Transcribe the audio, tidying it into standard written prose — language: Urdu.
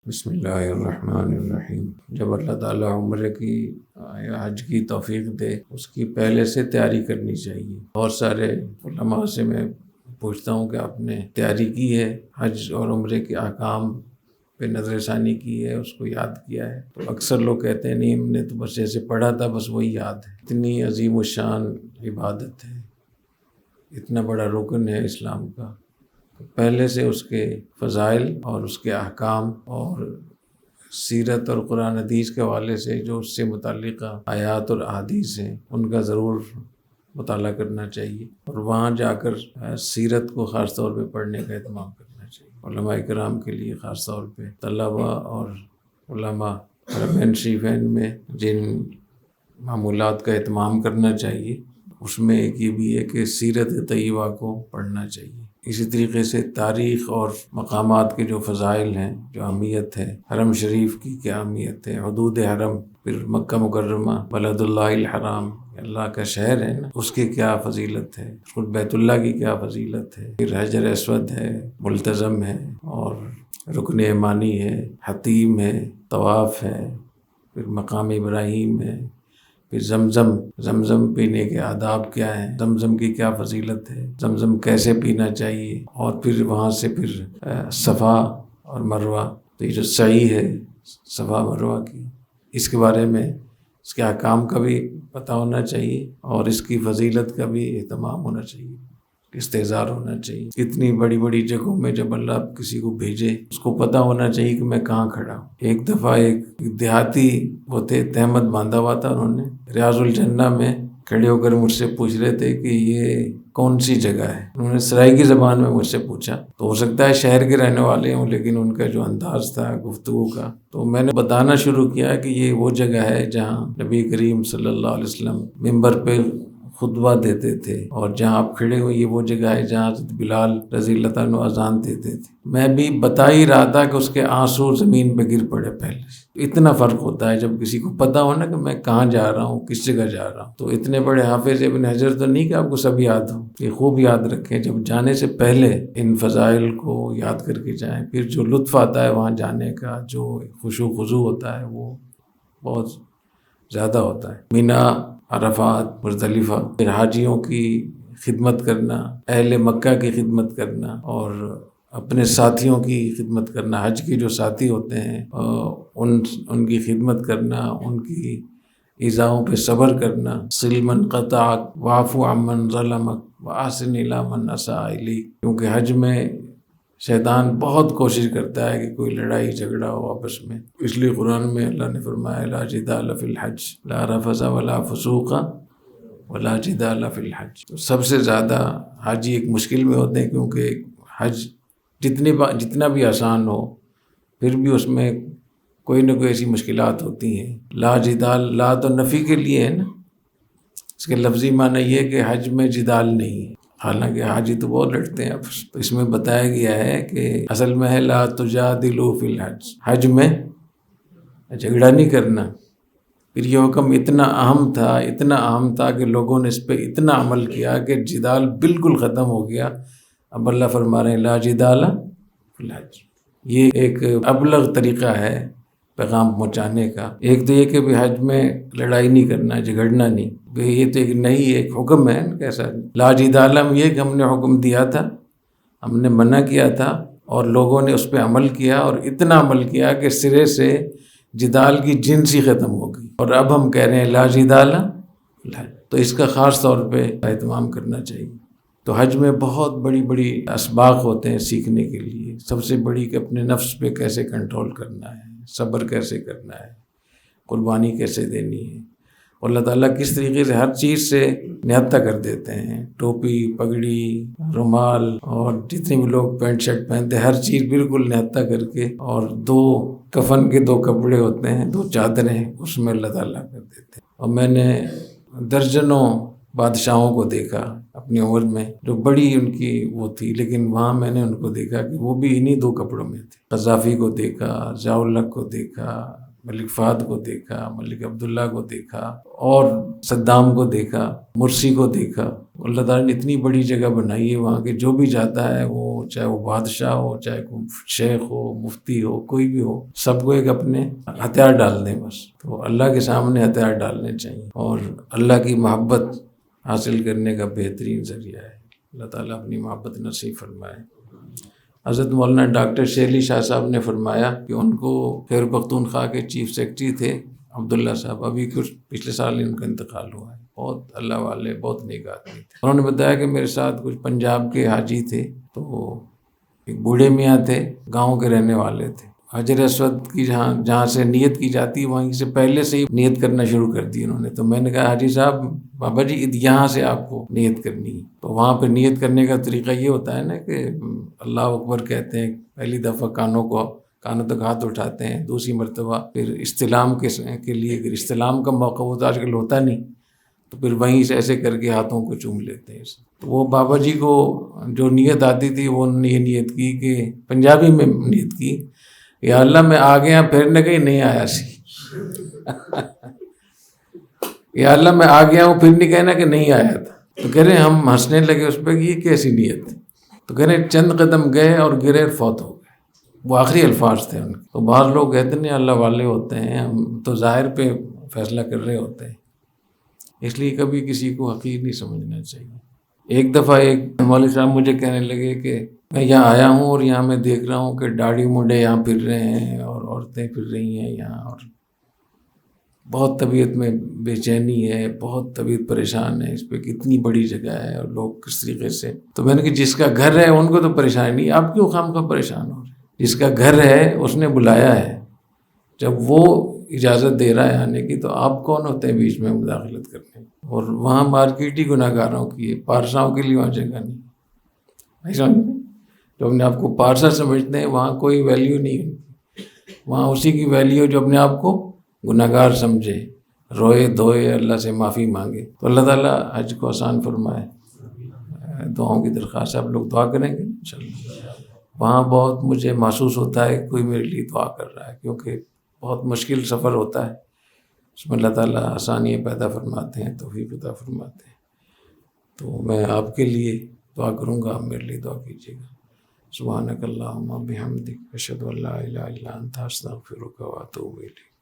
بسم اللہ الرحمن الرحیم۔ جب اللہ تعالیٰ عمرے کی یا حج کی توفیق دے، اس کی پہلے سے تیاری کرنی چاہیے۔ بہت سارے علماء سے میں پوچھتا ہوں کہ آپ نے تیاری کی ہے، حج اور عمرے کے احکام پہ نظر ثانی کی ہے، اس کو یاد کیا ہے؟ تو اکثر لوگ کہتے ہیں نہیں، ہم نے تو بس جیسے پڑھا تھا بس وہی یاد ہے۔ اتنی عظیم الشان عبادت ہے، اتنا بڑا رکن ہے اسلام کا، پہلے سے اس کے فضائل اور اس کے احکام اور سیرت اور قرآن حدیث کے حوالے سے جو اس سے متعلقہ آیات اور احادیث ہیں ان کا ضرور مطالعہ کرنا چاہیے، اور وہاں جا کر سیرت کو خاص طور پہ پڑھنے کا اہتمام کرنا چاہیے۔ علماء کرام کے لیے خاص طور پہ طلباء اور علماء حرمین شریفین میں جن معمولات کا اہتمام کرنا چاہیے، اس میں ایک یہ بھی ہے کہ سیرت طیبہ کو پڑھنا چاہیے۔ اسی طریقے سے تاریخ اور مقامات کے جو فضائل ہیں، جو اہمیت ہے، حرم شریف کی کیا اہمیت ہے، حدود حرم، پھر مکہ مکرمہ بلد اللہ الحرام، اللہ کا شہر ہے نا، اس کی کیا فضیلت ہے، خود بیت اللہ کی کیا فضیلت ہے، پھر حجر اسود ہے، ملتزم ہے، اور رکن یمانی ہے، حتیم ہے، طواف ہے، پھر مقام ابراہیم ہے، پھر زمزم پینے کے آداب کیا ہیں، زمزم کی کیا فضیلت ہے، زمزم کیسے پینا چاہیے، اور پھر وہاں سے پھر صفا اور مروہ، تو یہ جو سعی ہے صفا مروہ کی، اس کے بارے میں اس کے احکام کا بھی پتہ ہونا چاہیے، اور اس کی فضیلت کا بھی اہتمام ہونا چاہیے، استحضار ہونا چاہیے۔ اتنی بڑی بڑی جگہوں میں جب اللہ کسی کو بھیجے، اس کو پتہ ہونا چاہیے کہ میں کہاں کھڑا ہوں۔ ایک دفعہ ایک دیہاتی وہ تھے، تہمت باندھا ہوا تھا، انہوں نے ریاض الجنہ میں کھڑے ہو کر مجھ سے پوچھ رہے تھے کہ یہ کون سی جگہ ہے، انہوں نے سرائیکی زبان میں مجھ سے پوچھا، تو ہو سکتا ہے شہر کے رہنے والے ہوں، لیکن ان کا جو انداز تھا گفتگو کا، تو میں نے بتانا شروع کیا کہ یہ وہ جگہ ہے جہاں نبی کریم صلی اللہ علیہ وسلم منبر پہ خطبہ دیتے تھے، اور جہاں آپ کھڑے ہوئے یہ وہ جگہ ہے جہاں حضرت بلال رضی اللہ عنہ اذان دیتے تھے۔ میں بھی بتا ہی رہا تھا کہ اس کے آنسو زمین پہ گر پڑے پہلے سے۔ اتنا فرق ہوتا ہے جب کسی کو پتا ہو نا کہ میں کہاں جا رہا ہوں، کس جگہ جا رہا ہوں۔ تو اتنے بڑے حافظ ابن حجر تو نہیں کہ آپ کو سب یاد ہو، یہ خوب یاد رکھیں، جب جانے سے پہلے ان فضائل کو یاد کر کے جائیں، پھر جو لطف آتا ہے وہاں جانے کا، جو خشوع خضوع ہوتا ہے وہ بہت زیادہ ہوتا ہے۔ مینا، عرفات، مزدلفہ، پھر حاجیوں کی خدمت کرنا، اہل مکہ کی خدمت کرنا، اور اپنے ساتھیوں کی خدمت کرنا، حج کے جو ساتھی ہوتے ہیں ان کی خدمت کرنا، ان کی ایذاؤں پہ صبر کرنا، صل من قطعک واعف عمن ظلمک واحسن الی من اساء الیک، کیونکہ حج میں شیطان بہت کوشش کرتا ہے کہ کوئی لڑائی جھگڑا ہو آپس میں، اس لیے قرآن میں اللہ نے فرمایا لا جدال فی الحج لا رفث ولا فسوق ولا جدال فی الحج۔ تو سب سے زیادہ حاجی ایک مشکل میں ہوتے ہیں، کیونکہ حج جتنا بھی آسان ہو پھر بھی اس میں کوئی نہ کوئی ایسی مشکلات ہوتی ہیں۔ لا جدال، لا تو نفی کے لیے ہے نا، اس کے لفظی معنی یہ ہے کہ حج میں جدال نہیں ہے، حالانکہ حاجی تو بہت لڑتے ہیں آپس۔ تو اس میں بتایا گیا ہے کہ اصل میں ہے لا تجادلوا فی الحج، حج میں جھگڑا نہیں کرنا۔ پھر یہ حکم اتنا اہم تھا کہ لوگوں نے اس پہ اتنا عمل کیا کہ جدال بالکل ختم ہو گیا۔ اب اللہ فرما رہے ہیں لا جدال فی الحج۔ یہ ایک ابلغ طریقہ ہے پیغام پہنچانے کا۔ ایک تو یہ کہ حج میں لڑائی نہیں کرنا، جھگڑنا نہیں، یہ تو ایک نہیں، ایک حکم ہے کیسا لا جدال، یہ کہ ہم نے حکم دیا تھا، ہم نے منع کیا تھا، اور لوگوں نے اس پہ عمل کیا، اور اتنا عمل کیا کہ سرے سے جدال کی جنس ہی ختم ہو گئی، اور اب ہم کہہ رہے ہیں لا جدال فی الحج۔ تو اس کا خاص طور پہ اہتمام کرنا چاہیے۔ تو حج میں بہت بڑی بڑی اسباق ہوتے ہیں سیکھنے کے لیے۔ سب سے بڑی کہ اپنے نفس پہ کیسے کنٹرول کرنا ہے، صبر کیسے کرنا ہے، قربانی کیسے دینی ہے، اور اللہ تعالیٰ کس طریقے سے ہر چیز سے نہتہ کر دیتے ہیں، ٹوپی، پگڑی، رومال، اور جتنے بھی لوگ پینٹ شرٹ پہنتے ہیں ہر چیز بالکل نہتہ کر کے، اور کفن کے 2 کپڑے ہوتے ہیں، 2 چادریں، اس میں اللہ تعالیٰ کر دیتے ہیں۔ اور میں نے درجنوں بادشاہوں کو دیکھا اپنی عمر میں، جو بڑی ان کی وہ تھی، لیکن وہاں میں نے ان کو دیکھا کہ وہ بھی انہی 2 کپڑوں میں تھے۔ قذافی کو دیکھا، ضیاء الحق کو دیکھا، ملک فہد کو دیکھا، ملک عبداللہ کو دیکھا، اور صدام کو دیکھا، مرسی کو دیکھا. اللہ تعالیٰ نے اتنی بڑی جگہ بنائی ہے وہاں کے جو بھی جاتا ہے، وہ چاہے وہ بادشاہ ہو، چاہے کوئی شیخ ہو، مفتی ہو، کوئی بھی ہو، سب کو ایک اپنے ہتھیار ڈال دیں بس. تو اللہ کے سامنے ہتھیار ڈالنے چاہیے، اور اللہ کی محبت حاصل کرنے کا بہترین ذریعہ ہے. اللہ تعالیٰ اپنی محبت نصیب فرمائے. حضرت مولانا ڈاکٹر شیلی شاہ صاحب نے فرمایا کہ ان کو خیبر پختونخوا کے چیف سیکرٹری تھے عبداللہ صاحب، ابھی کچھ پچھلے سال ان کا انتقال ہوا ہے. بہت اللہ والے، بہت نیک آدمی تھے. انہوں نے بتایا کہ میرے ساتھ کچھ پنجاب کے حاجی تھے، تو ایک بوڑھے میاں تھے، گاؤں کے رہنے والے تھے. حجر اسود کی جہاں سے نیت کی جاتی ہے وہیں سے پہلے سے ہی نیت کرنا شروع کر دی انہوں نے. تو میں نے کہا حاجی صاحب، بابا جی یہاں سے آپ کو نیت کرنی ہے. تو وہاں پہ نیت کرنے کا طریقہ یہ ہوتا ہے نا کہ اللہ اکبر کہتے ہیں، پہلی دفعہ کانوں تک ہاتھ اٹھاتے ہیں، دوسری مرتبہ پھر استلام کے لیے، اگر استلام کا موقع ہوتا آج کل ہوتا نہیں، تو پھر وہیں سے ایسے کر کے ہاتھوں کو چوم لیتے ہیں. تو وہ بابا جی کو جو نیت آتی تھی، وہ انہوں نے یہ نیت کی کہ پنجابی میں نیت کی، یا اللہ میں آ گیا پھرنے کہیں نہیں آیا سی. یا اللہ میں آ گیا ہوں، پھر نہیں کہنا کہ نہیں آیا تھا. تو کہہ رہے ہم ہنسنے لگے اس پہ کہ یہ کیسی نیت. تو کہہ رہے چند قدم گئے اور گرے، فوت ہو گئے. وہ آخری الفاظ تھے ان کے. تو بعض لوگ کہتے ہیں اللہ والے ہوتے ہیں، ہم تو ظاہر پہ فیصلہ کر رہے ہوتے ہیں، اس لیے کبھی کسی کو حقیر نہیں سمجھنا چاہیے. ایک دفعہ ایک مولوی صاحب مجھے کہنے لگے کہ میں یہاں آیا ہوں اور یہاں میں دیکھ رہا ہوں کہ داڑھی منڈے یہاں پھر رہے ہیں اور عورتیں پھر رہی ہیں یہاں، اور بہت طبیعت میں بے چینی ہے، بہت طبیعت پریشان ہے، اس پہ کتنی بڑی جگہ ہے اور لوگ کس طریقے سے. تو میں نے کہا جس کا گھر ہے ان کو تو پریشانی نہیں، آپ کیوں خواہ پریشان ہو رہے ہیں؟ جس کا گھر ہے اس نے بلایا ہے، جب وہ اجازت دے رہا ہے آنے کی، تو آپ کون ہوتے ہیں بیچ میں مداخلت کرنے؟ اور وہاں مارکیٹ ہی گناہ گاروں کی ہے، پارساؤں کے لیے وہاں جگہ نہیں. ایسا جو اپنے آپ کو پارسا سمجھتے ہیں وہاں کوئی ویلیو نہیں ہے. وہاں اسی کی ویلیو جو اپنے آپ کو گناہ گار سمجھے، روئے دھوئے، اللہ سے معافی مانگے. تو اللہ تعالیٰ حج کو آسان فرمائے. دعاؤں کی درخواست ہے، آپ لوگ دعا کریں گے انشاءاللہ. وہاں بہت مجھے محسوس ہوتا ہے کوئی میرے لیے دعا کر رہا ہے، کیونکہ بہت مشکل سفر ہوتا ہے، اس میں اللہ تعالیٰ آسانیاں پیدا فرماتے ہیں، توفیق عطا فرماتے ہیں. تو میں آپ کے لیے دعا کروں گا، آپ میرے لیے دعا کیجیے گا. سبحانک اللہم و بحمدک، اشہد ان لا الہ الا انت، استغفرک و اتوب الیک.